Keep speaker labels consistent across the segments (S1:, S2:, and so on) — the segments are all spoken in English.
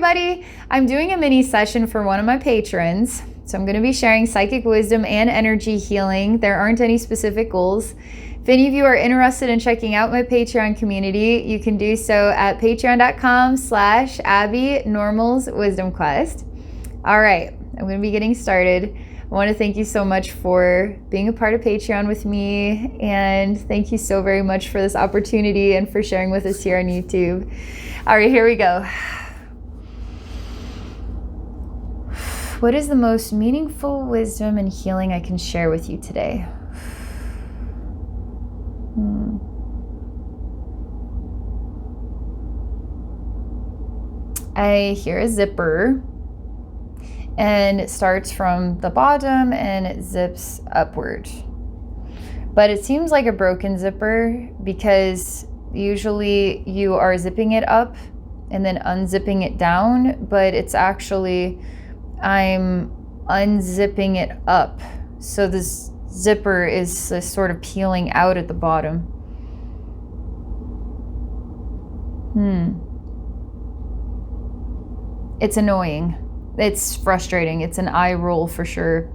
S1: everybody. I'm doing a mini session for one of my patrons. So I'm going to be sharing psychic wisdom and energy healing. There aren't any specific goals. If any of you are interested in checking out my Patreon community, you can do so at patreon.com/AbbieNormalsWisdomQuest. All right, I'm going to be getting started. I want to thank you so much for being a part of Patreon with me, and thank you so very much for this opportunity and for sharing with us here on YouTube. All right, here we go. What is the most meaningful wisdom and healing I can share with you today? I hear a zipper, and it starts from the bottom and it zips upward. But it seems like a broken zipper because usually you are zipping it up and then unzipping it down, but it's actually, I'm unzipping it up. So this zipper is sort of peeling out at the bottom. It's annoying. It's frustrating. It's an eye roll for sure.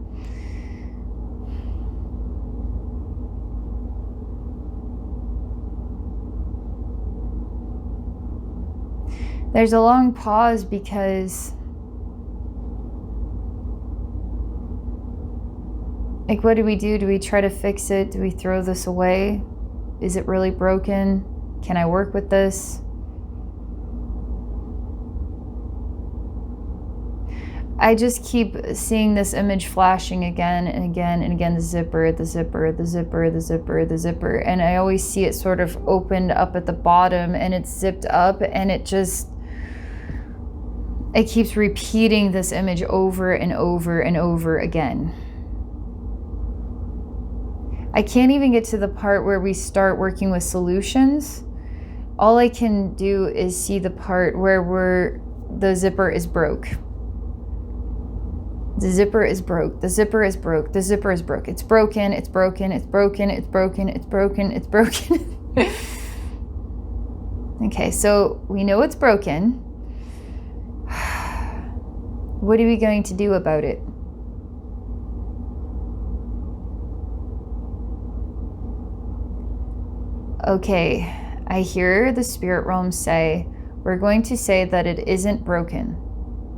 S1: There's a long pause because, like, what do we do? Do we try to fix it? Do we throw this away? Is it really broken? Can I work with this? I just keep seeing this image flashing again and again and again, the zipper, the zipper, the zipper, the zipper, the zipper. And I always see it sort of opened up at the bottom and it's zipped up, and it keeps repeating this image over and over and over again. I can't even get to the part where we start working with solutions. All I can do is see the part where the zipper is broke. The zipper is broke. The zipper is broke. The zipper is broke. It's broken. It's broken. It's broken. It's broken. It's broken. It's broken. Okay, so we know it's broken. What are we going to do about it? Okay, I hear the spirit realm say, we're going to say that it isn't broken.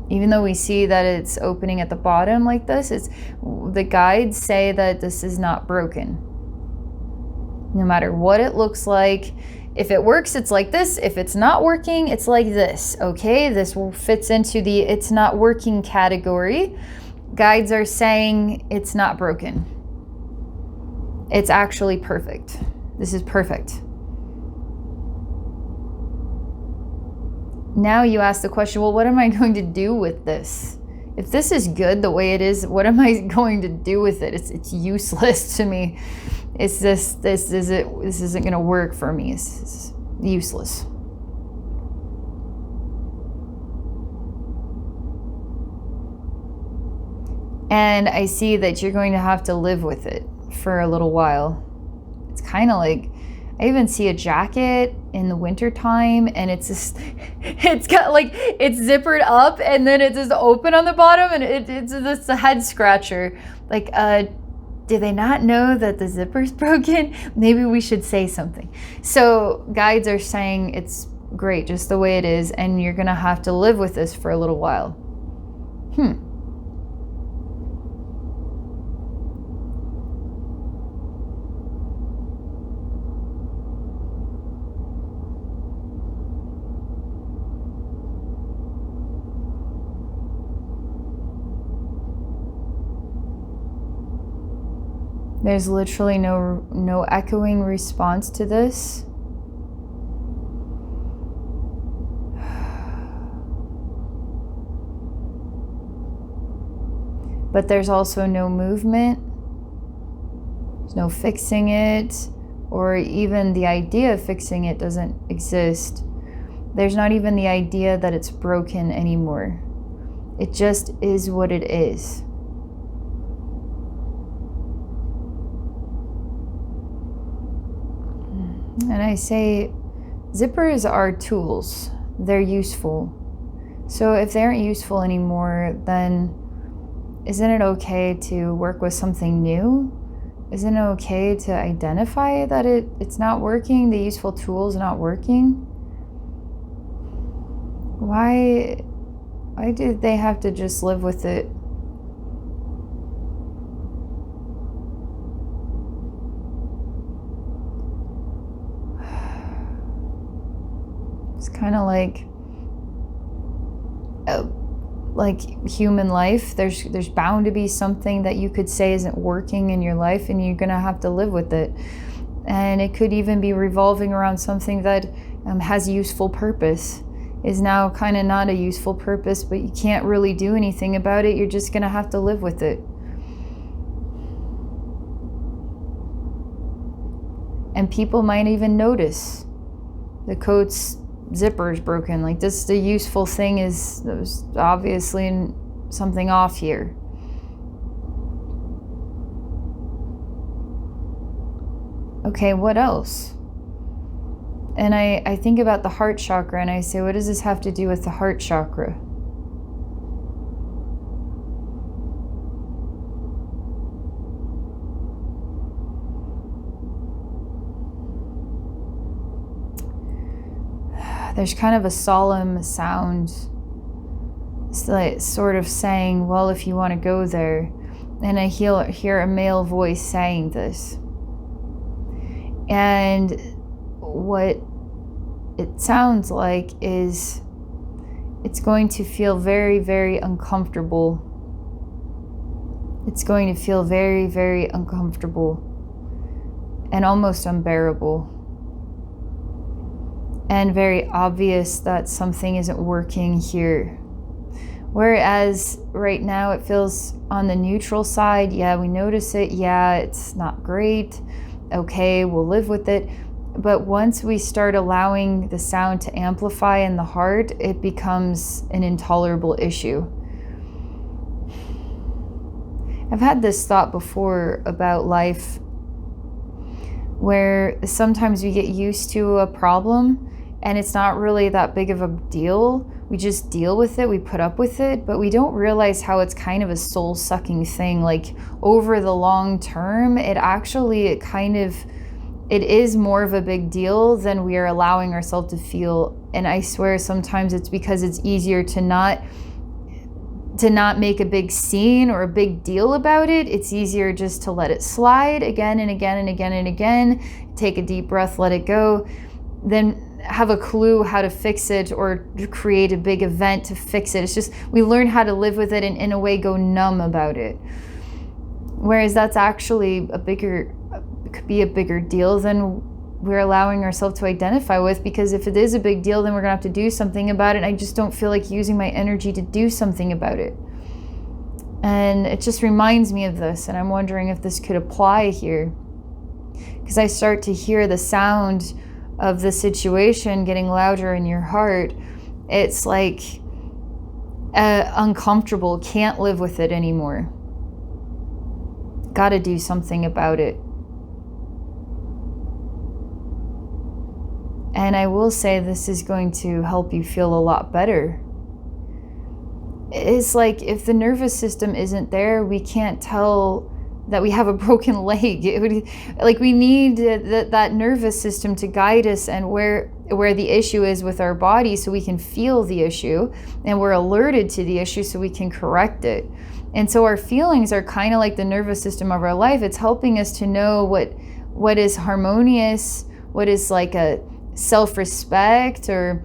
S1: Even though we see that it's opening at the bottom like this, the guides say that this is not broken. No matter what it looks like. If it works, it's like this. If it's not working, it's like this. Okay, this fits into the it's not working category. Guides are saying it's not broken. It's actually perfect. This is perfect. Now you ask the question, well, what am I going to do with this? If this is good the way it is, what am I going to do with it? It's useless to me. This isn't going to work for me. It's useless. And I see that you're going to have to live with it for a little while. It's kind of like, I even see a jacket in the winter time, and it's got like, it's zippered up and then it's just open on the bottom, and it's a head scratcher. Like, do they not know that the zipper's broken? Maybe we should say something. So guides are saying it's great just the way it is, and you're gonna have to live with this for a little while. There's literally no echoing response to this. But there's also no movement. There's no fixing it, or even the idea of fixing it doesn't exist. There's not even the idea that it's broken anymore. It just is what it is. And I say, zippers are tools. They're useful. So if they aren't useful anymore, then isn't it okay to work with something new? Isn't it okay to identify that it's not working, the useful tool's not working? Why do they have to just live with it? It's kind of like human life. There's bound to be something that you could say isn't working in your life, and you're gonna have to live with it. And it could even be revolving around something that has useful purpose, is now kind of not a useful purpose, but you can't really do anything about it. You're just gonna have to live with it. And people might even notice the coat's zipper's broken. Like, this, the useful thing is, there's obviously something off here. Okay, what else? And I think about the heart chakra, and I say, what does this have to do with the heart chakra? There's kind of a solemn sound. It's like sort of saying, well, if you want to go there. And I hear a male voice saying this. And what it sounds like is it's going to feel very, very uncomfortable. It's going to feel very, very uncomfortable and almost unbearable. And very obvious that something isn't working here. Whereas right now it feels on the neutral side. Yeah, we notice it. Yeah, it's not great. Okay, we'll live with it. But once we start allowing the sound to amplify in the heart, it becomes an intolerable issue. I've had this thought before about life, where sometimes we get used to a problem and it's not really that big of a deal. We just deal with it, we put up with it, but we don't realize how it's kind of a soul-sucking thing. Like, over the long term, it is more of a big deal than we are allowing ourselves to feel. And I swear sometimes it's because it's easier to not make a big scene or a big deal about it. It's easier just to let it slide again and again and again and again, take a deep breath, let it go, then have a clue how to fix it or create a big event to fix it. It's just, we learn how to live with it and in a way go numb about it. Whereas that's actually could be a bigger deal than we're allowing ourselves to identify with, because if it is a big deal, then we're gonna have to do something about it. And I just don't feel like using my energy to do something about it. And it just reminds me of this, and I'm wondering if this could apply here. Because I start to hear the sound of the situation getting louder in your heart. It's like uncomfortable, can't live with it anymore. Gotta do something about it. And I will say this is going to help you feel a lot better. It's like, if the nervous system isn't there, we can't tell that we have a broken leg. We need that nervous system to guide us and where the issue is with our body, so we can feel the issue and we're alerted to the issue so we can correct it. And so our feelings are kind of like the nervous system of our life. It's helping us to know what is harmonious, what is like a self-respect, or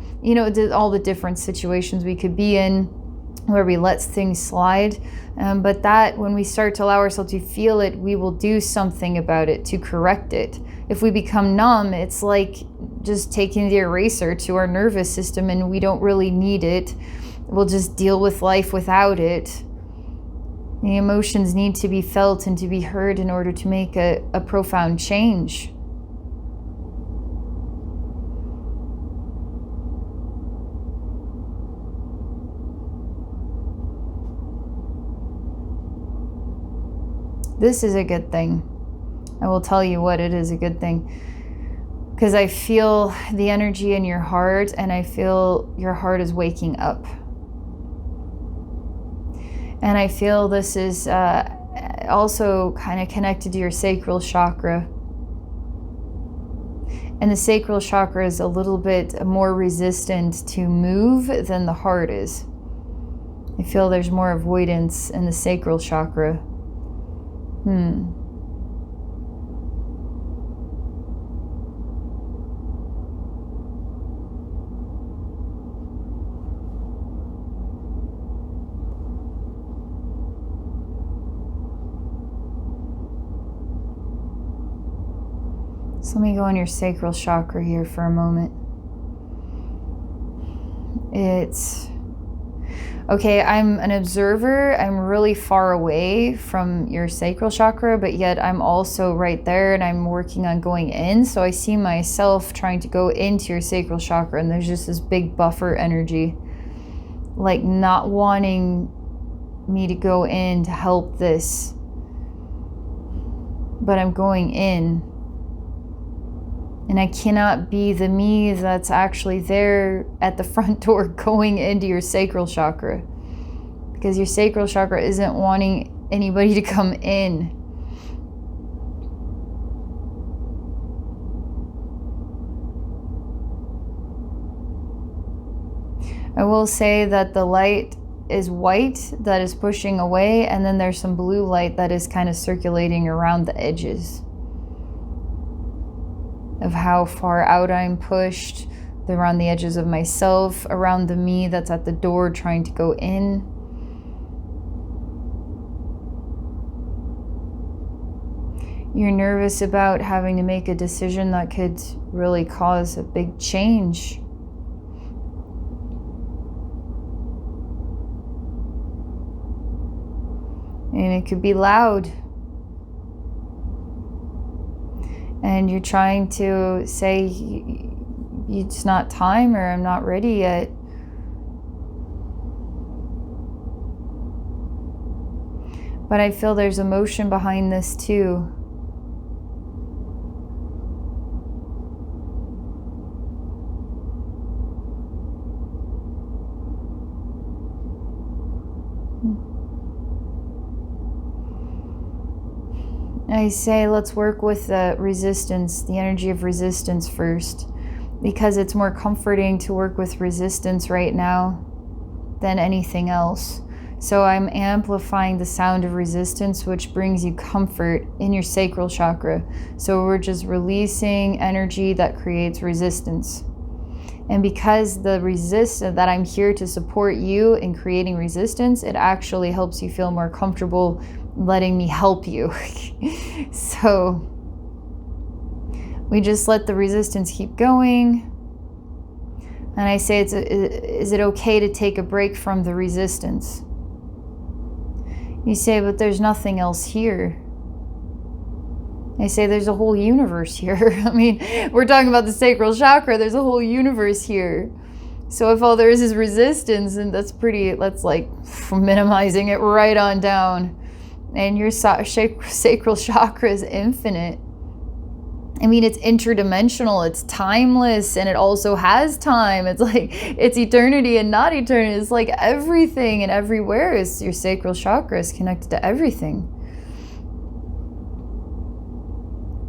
S1: all the different situations we could be in where we let things slide. But that when we start to allow ourselves to feel it, we will do something about it to correct it. If we become numb, it's like just taking the eraser to our nervous system and we don't really need it. We'll just deal with life without it. The emotions need to be felt and to be heard in order to make a profound change. This is a good thing. I will tell you what, it is a good thing. Because I feel the energy in your heart, and I feel your heart is waking up. And I feel this is also kind of connected to your sacral chakra. And the sacral chakra is a little bit more resistant to move than the heart is. I feel there's more avoidance in the sacral chakra. So let me go on your sacral chakra here for a moment. It's okay, I'm an observer. I'm really far away from your sacral chakra, but yet I'm also right there and I'm working on going in. So I see myself trying to go into your sacral chakra, and there's just this big buffer energy, like not wanting me to go in to help this, but I'm going in. And I cannot be the me that's actually there at the front door going into your sacral chakra, because your sacral chakra isn't wanting anybody to come in. I will say that the light is white that is pushing away, and then there's some blue light that is kind of circulating around the edges of how far out I'm pushed, around the edges of myself, around the me that's at the door trying to go in. You're nervous about having to make a decision that could really cause a big change. And it could be loud. And you're trying to say, it's not time, or I'm not ready yet. But I feel there's emotion behind this too. I say let's work with the resistance, the energy of resistance first, because it's more comforting to work with resistance right now than anything else. So I'm amplifying the sound of resistance, which brings you comfort in your sacral chakra. So we're just releasing energy that creates resistance. And because the resistance that I'm here to support you in creating resistance, it actually helps you feel more comfortable letting me help you. So we just let the resistance keep going. And I say, is it okay to take a break from the resistance? You say, but there's nothing else here. I say, there's a whole universe here. I mean, we're talking about the sacral chakra. There's a whole universe here. So if all there is resistance, and that's like minimizing it right on down. And your sacral chakra is infinite. I mean, it's interdimensional, it's timeless, and it also has time. It's like, it's eternity and not eternity. It's like everything and everywhere is your sacral chakra is connected to everything.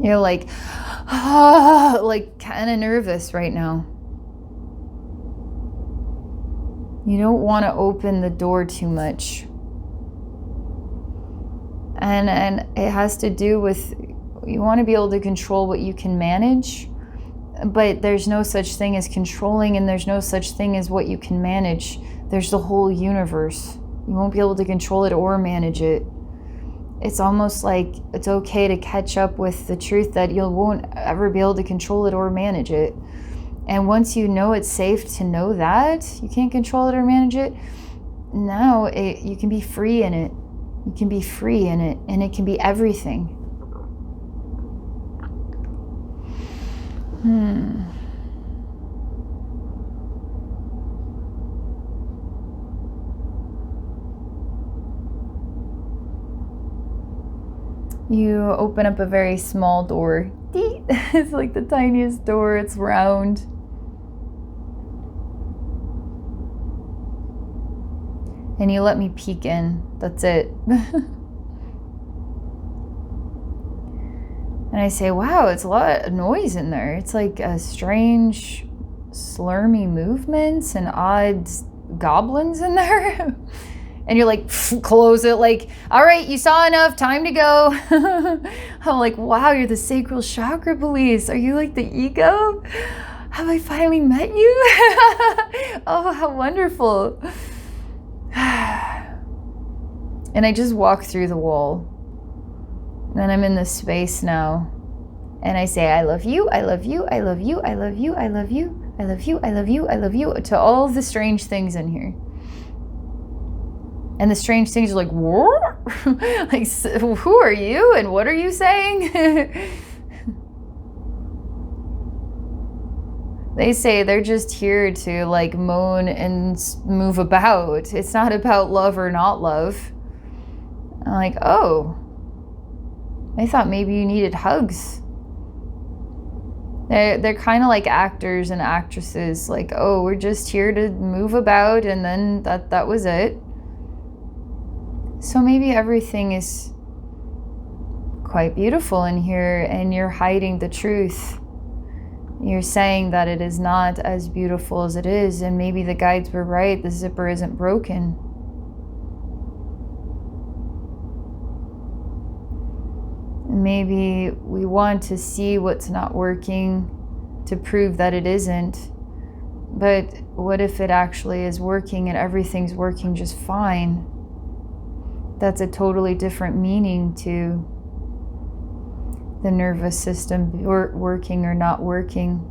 S1: You're like kind of nervous right now. You don't want to open the door too much. And it has to do with, you want to be able to control what you can manage, but there's no such thing as controlling, and there's no such thing as what you can manage. There's the whole universe. You won't be able to control it or manage it. It's almost like it's okay to catch up with the truth that you won't ever be able to control it or manage it. And once you know it's safe to know that you can't control it or manage it, now you can be free in it. You can be free in it, and it can be everything. You open up a very small door. It's like the tiniest door, it's round. And you let me peek in. That's it. And I say, wow, it's a lot of noise in there. It's like a strange, slurmy movements and odd goblins in there. And you're like, close it, like, all right, you saw enough, time to go. I'm like, wow, you're the Sacral Chakra police. Are you like the ego? Have I finally met you? Oh, how wonderful. And I just walk through the wall. And then I'm in this space now. And I say, I love you, I love you, I love you, I love you, I love you, I love you, I love you, I love you, to all the strange things in here. And the strange things are like, what? Like, who are you and what are you saying? They say they're just here to like moan and move about. It's not about love or not love. I'm like, oh, I thought maybe you needed hugs. They're kind of like actors and actresses. Like, oh, we're just here to move about and then that was it. So maybe everything is quite beautiful in here and you're hiding the truth. You're saying that it is not as beautiful as it is, and maybe the guides were right, the zipper isn't broken. Maybe we want to see what's not working to prove that it isn't. But what if it actually is working and everything's working just fine? That's a totally different meaning to the nervous system working or not working.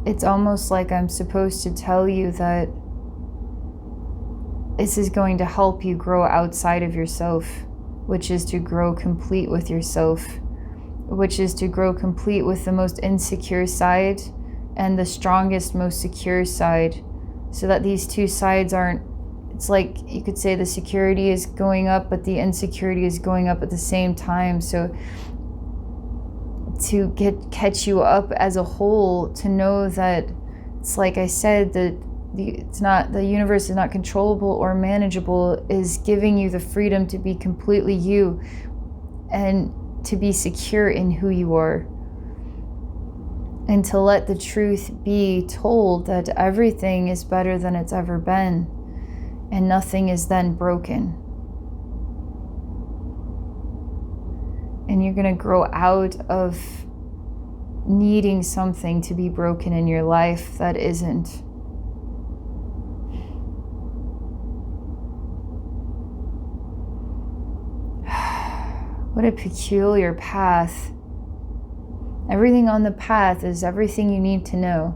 S1: It's almost like I'm supposed to tell you that this is going to help you grow outside of yourself, which is to grow complete with yourself, which is to grow complete with the most insecure side and the strongest, most secure side, so that these two sides aren't, it's like you could say the security is going up, but the insecurity is going up at the same time. So to catch you up as a whole, to know that it's like I said, that the universe is not controllable or manageable, is giving you the freedom to be completely you and to be secure in who you are. And to let the truth be told that everything is better than it's ever been, and nothing is then broken. And you're going to grow out of needing something to be broken in your life that isn't. What a peculiar path. Everything on the path is everything you need to know,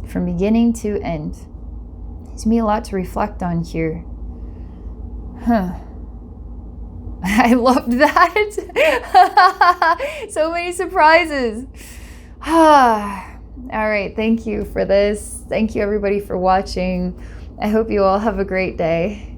S1: from beginning to end. There's me a lot to reflect on here. I loved that. So many surprises. All right, thank you for this. Thank you everybody for watching. I hope you all have a great day.